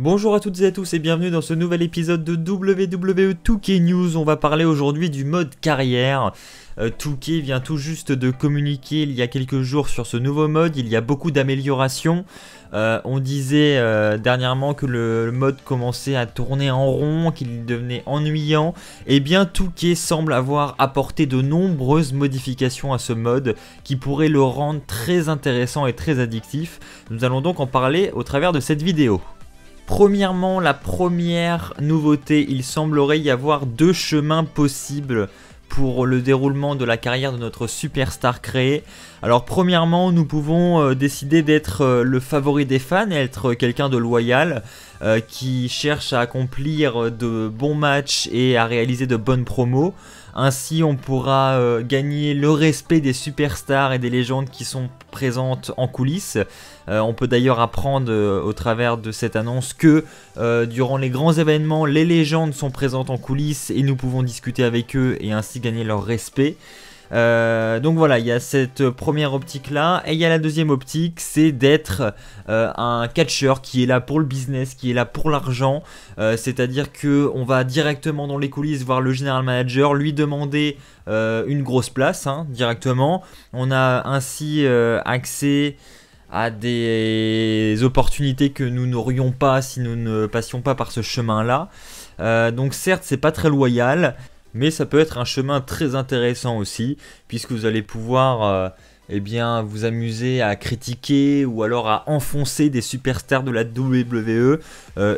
Bonjour à toutes et à tous et bienvenue dans ce nouvel épisode de WWE 2K News. On va parler aujourd'hui du mode carrière. 2K vient tout juste de communiquer il y a quelques jours sur ce nouveau mode. Il y a beaucoup d'améliorations. On disait dernièrement que le mode commençait à tourner en rond, qu'il devenait ennuyant. Et bien 2K semble avoir apporté de nombreuses modifications à ce mode qui pourraient le rendre très intéressant et très addictif. Nous allons donc en parler au travers de cette vidéo. Premièrement, la première nouveauté, il semblerait y avoir deux chemins possibles pour le déroulement de la carrière de notre superstar créé. Alors premièrement, nous pouvons décider d'être le favori des fans et être quelqu'un de loyal qui cherche à accomplir de bons matchs et à réaliser de bonnes promos. Ainsi, on pourra gagner le respect des superstars et des légendes qui sont présentes en coulisses. On peut d'ailleurs apprendre au travers de cette annonce que durant les grands événements, les légendes sont présentes en coulisses et nous pouvons discuter avec eux et ainsi gagner leur respect. Donc voilà, il y a cette première optique là, et il y a la deuxième optique, c'est d'être un catcheur qui est là pour le business, qui est là pour l'argent, c'est-à-dire que on va directement dans les coulisses voir le general manager, lui demander une grosse place directement. On a ainsi accès à des opportunités que nous n'aurions pas si nous ne passions pas par ce chemin là. Donc certes c'est pas très loyal, mais ça peut être un chemin très intéressant aussi, puisque vous allez pouvoir vous amuser à critiquer ou alors à enfoncer des superstars de la WWE.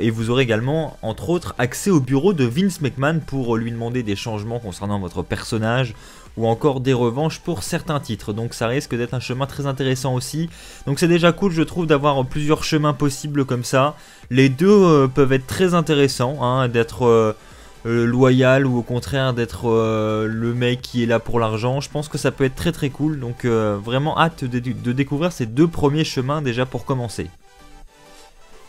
Et vous aurez également, entre autres, accès au bureau de Vince McMahon pour lui demander des changements concernant votre personnage ou encore des revanches pour certains titres. Donc ça risque d'être un chemin très intéressant aussi. Donc c'est déjà cool, je trouve, d'avoir plusieurs chemins possibles comme ça. Les deux peuvent être très intéressants, d'être loyal ou au contraire d'être le mec qui est là pour l'argent. Je pense que ça peut être très très cool, donc vraiment hâte de découvrir ces deux premiers chemins déjà pour commencer.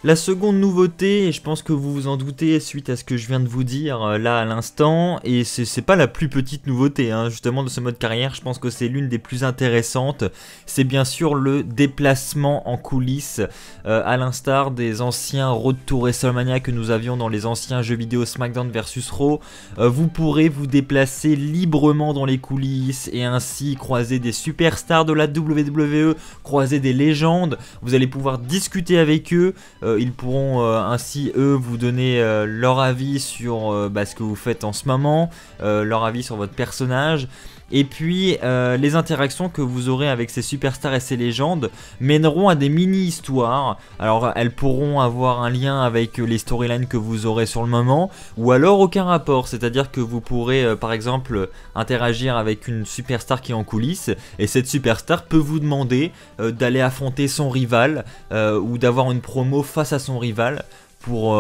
La seconde nouveauté, et je pense que vous vous en doutez suite à ce que je viens de vous dire là à l'instant, et c'est pas la plus petite nouveauté justement de ce mode carrière, je pense que c'est l'une des plus intéressantes, c'est bien sûr le déplacement en coulisses, à l'instar des anciens Road to WrestleMania que nous avions dans les anciens jeux vidéo SmackDown vs Raw. Vous pourrez vous déplacer librement dans les coulisses et ainsi croiser des superstars de la WWE, croiser des légendes, vous allez pouvoir discuter avec eux. Ils pourront ainsi eux vous donner leur avis sur ce que vous faites en ce moment, leur avis sur votre personnage. Et puis les interactions que vous aurez avec ces superstars et ces légendes mèneront à des mini-histoires. Alors elles pourront avoir un lien avec les storylines que vous aurez sur le moment, ou alors aucun rapport, c'est-à-dire que vous pourrez par exemple interagir avec une superstar qui est en coulisses, et cette superstar peut vous demander d'aller affronter son rival, ou d'avoir une promo face à son rival, pour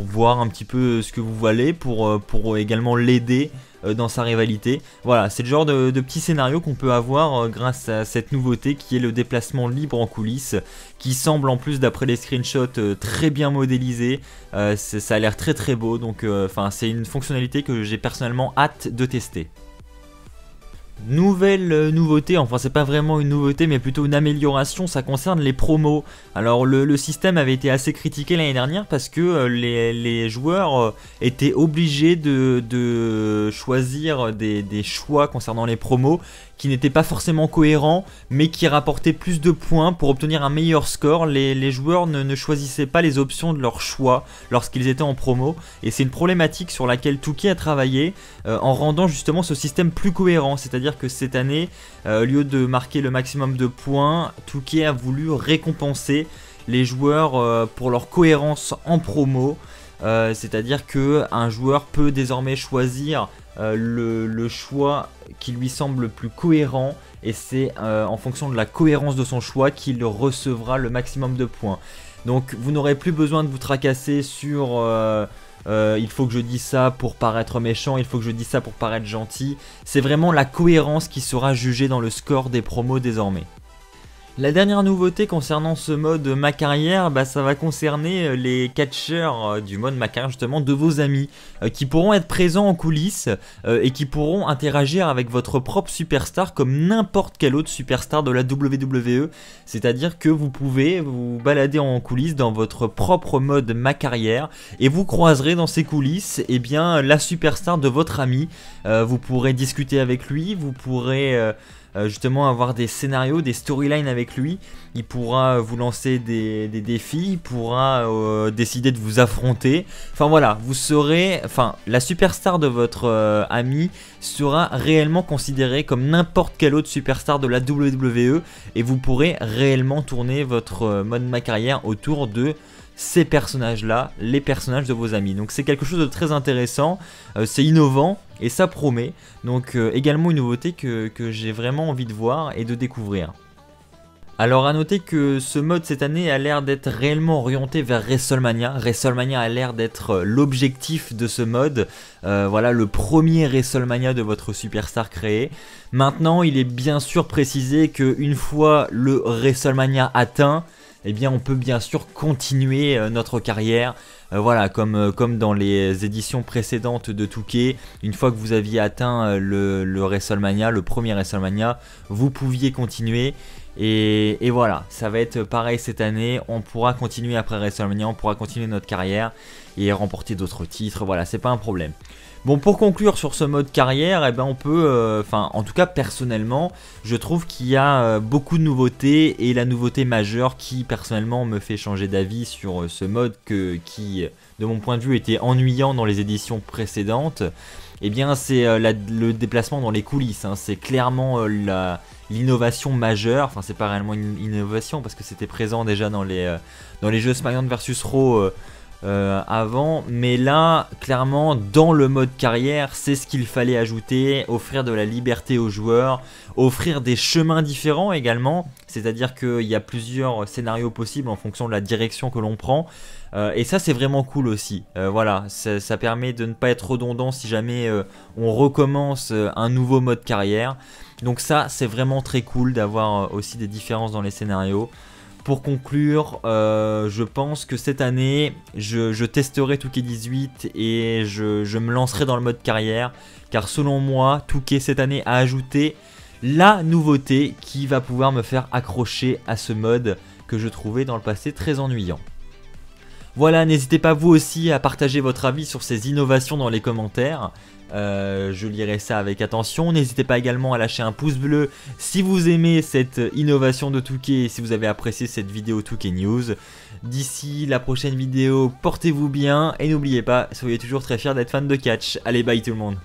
voir un petit peu ce que vous valez, pour également l'aider dans sa rivalité. Voilà, c'est le genre de petits scénarios qu'on peut avoir grâce à cette nouveauté qui est le déplacement libre en coulisses, qui semble en plus d'après les screenshots très bien modélisé. Ça a l'air très très beau, donc c'est une fonctionnalité que j'ai personnellement hâte de tester. Nouvelle nouveauté, enfin c'est pas vraiment une nouveauté mais plutôt une amélioration, ça concerne les promos. Alors le système avait été assez critiqué l'année dernière parce que les joueurs étaient obligés de choisir des choix concernant les promos qui n'étaient pas forcément cohérents mais qui rapportaient plus de points pour obtenir un meilleur score. Les joueurs ne choisissaient pas les options de leur choix lorsqu'ils étaient en promo, et c'est une problématique sur laquelle 2K a travaillé en rendant justement ce système plus cohérent. C'est-à-dire que cette année, au lieu de marquer le maximum de points, 2K a voulu récompenser les joueurs pour leur cohérence en promo. C'est-à-dire qu'un joueur peut désormais choisir le choix qui lui semble le plus cohérent, et c'est en fonction de la cohérence de son choix qu'il recevra le maximum de points. Donc vous n'aurez plus besoin de vous tracasser sur il faut que je dise ça pour paraître méchant, il faut que je dise ça pour paraître gentil. C'est vraiment la cohérence qui sera jugée dans le score des promos désormais. La dernière nouveauté concernant ce mode Ma Carrière, ça va concerner les catcheurs du mode Ma Carrière justement de vos amis qui pourront être présents en coulisses et qui pourront interagir avec votre propre superstar comme n'importe quel autre superstar de la WWE. C'est-à-dire que vous pouvez vous balader en coulisses dans votre propre mode Ma Carrière et vous croiserez dans ces coulisses la superstar de votre ami. Vous pourrez discuter avec lui, vous pourrez justement avoir des scénarios, des storylines avec lui. Il pourra vous lancer des défis, il pourra décider de vous affronter. Enfin voilà, vous serez, la superstar de votre ami sera réellement considérée comme n'importe quelle autre superstar de la WWE et vous pourrez réellement tourner votre mode Ma Carrière autour de ces personnages-là, les personnages de vos amis. Donc c'est quelque chose de très intéressant, c'est innovant et ça promet. Donc également une nouveauté que j'ai vraiment envie de voir et de découvrir. Alors à noter que ce mode cette année a l'air d'être réellement orienté vers WrestleMania. WrestleMania a l'air d'être l'objectif de ce mode. Voilà, le premier WrestleMania de votre superstar créé. Maintenant, il est bien sûr précisé qu'une fois le WrestleMania atteint, on peut bien sûr continuer notre carrière. Voilà, comme dans les éditions précédentes de 2K, une fois que vous aviez atteint le WrestleMania, le premier WrestleMania, vous pouviez continuer. Et voilà, ça va être pareil cette année, on pourra continuer après WrestleMania, on pourra continuer notre carrière et remporter d'autres titres, voilà, c'est pas un problème. Bon, pour conclure sur ce mode carrière, on peut, en tout cas personnellement, je trouve qu'il y a beaucoup de nouveautés et la nouveauté majeure qui personnellement me fait changer d'avis sur ce mode qui, de mon point de vue, était ennuyant dans les éditions précédentes. C'est le déplacement dans les coulisses, hein. C'est clairement l'innovation majeure, c'est pas réellement une innovation parce que c'était présent déjà dans les jeux SmackDown vs Raw avant, mais là clairement dans le mode carrière c'est ce qu'il fallait ajouter, offrir de la liberté aux joueurs, offrir des chemins différents également, c'est à dire qu'il y a plusieurs scénarios possibles en fonction de la direction que l'on prend. Et ça c'est vraiment cool aussi, voilà, ça permet de ne pas être redondant si jamais on recommence un nouveau mode carrière. Donc ça c'est vraiment très cool d'avoir aussi des différences dans les scénarios. Pour conclure, je pense que cette année je testerai 2K18 et je me lancerai dans le mode carrière, car selon moi 2K cette année a ajouté la nouveauté qui va pouvoir me faire accrocher à ce mode que je trouvais dans le passé très ennuyant. Voilà, n'hésitez pas vous aussi à partager votre avis sur ces innovations dans les commentaires. Je lirai ça avec attention. N'hésitez pas également à lâcher un pouce bleu si vous aimez cette innovation de 2K et si vous avez apprécié cette vidéo 2K News. D'ici la prochaine vidéo, portez-vous bien et n'oubliez pas, soyez toujours très fiers d'être fan de catch. Allez, bye tout le monde.